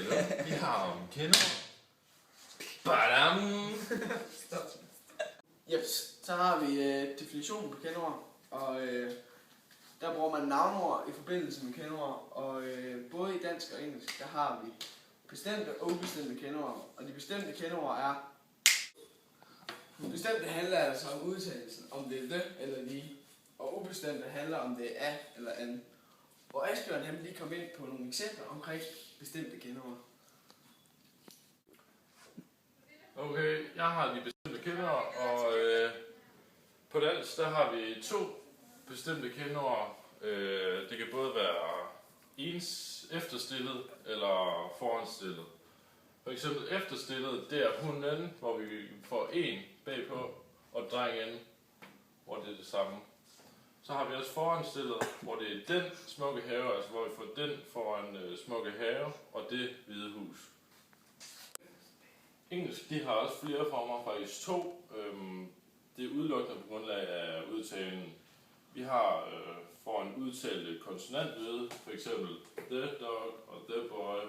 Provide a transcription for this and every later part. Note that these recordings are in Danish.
nu. Vi har om kendeord. Badam! Jeps, så har vi definitionen på kendeord, og der bruger man navnord i forbindelse med kendeord, og både i dansk og engelsk, der har vi bestemte og ubestemte kendeord, og de bestemte kendeord er bestemte handler altså om udtalelsen, om det er det eller de, og ubestemte handler om det er eller an. Og Asbjørn han vil lige komme ind på nogle eksempler omkring bestemte kendeord. Okay, jeg har de bestemte kendeord, og på dansk der har vi 2 bestemte kendeord. Det kan både være ens efterstillet eller foranstillet. For eksempel efterstillet, det er hunden, hvor vi får en bagpå, og drengen, hvor det er det samme. Så har vi også foranstillet, hvor det er den smukke have, altså hvor vi får den foran smukke have, og det hvide hus. Engelsk, de har også flere former, faktisk 2. Det er udelukkende på grundlag af udtalen. Vi har foran udtalte konsonantlyd, for eksempel the dog og the boy.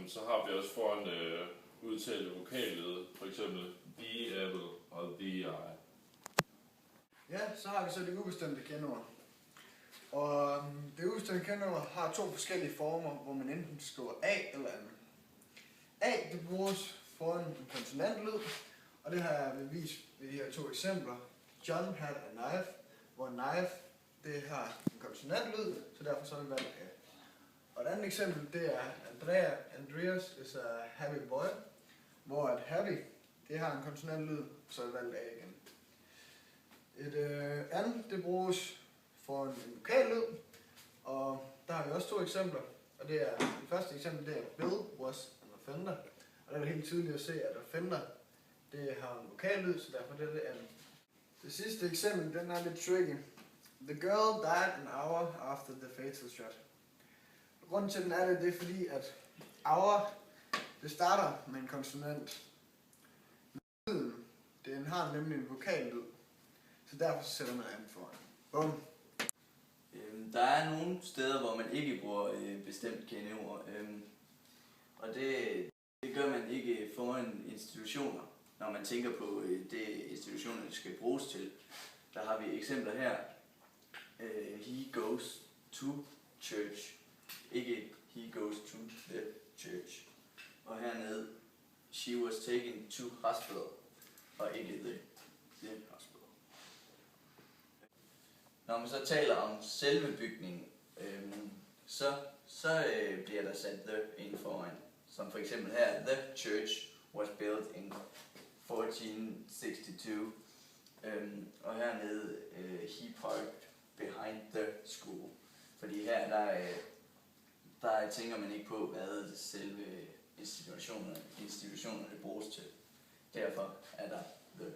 Så har vi også foran udtalte vokallyd, for eksempel the apple og the eye. Ja, så har vi så det ubestemte kendeord. Og det ubestemte kendeord har 2 forskellige former, hvor man enten skriver A eller an. A, det bruges foran en konsonantlyd, og det har jeg bevist ved de her 2 eksempler. John had a knife, hvor knife, det har en konsonantlyd, så derfor så er det valgt A. Og et andet eksempel, det er Andreas is a happy boy, hvor at happy, det har en konsonantlyd, så er det valgt A igen. Et andet, det bruges for en vokallyd, og der har vi også 2 eksempler, og det er, det første eksempel, det er Bill was an offender, og der er det helt tydeligt at se, at offender, det har en vokallyd, så derfor det er det andet. Det sidste eksempel, den er lidt tricky. The girl died an hour after the fatal shot. Grunden til den er det er fordi, at hour, det starter med en konsonant. Lyden, den har nemlig en vokallyd, så derfor sætter man an foran. Bum. Der er nogle steder, hvor man ikke bruger bestemt kendeord, og det gør man ikke foran institutioner, når man tænker på det institutionerne skal bruges til. Der har vi eksempler her. He goes to church. Ikke he goes to the church. Og hernede, she was taken to hospital. Og ikke the hospital. Når man så taler om selve bygningen, så bliver der sat the ind foran. Som for eksempel her, the church was built in 1462. Og hernede, he parked behind the school. Fordi her, der tænker man ikke på, hvad selve institutionerne bruges til. Derfor er der the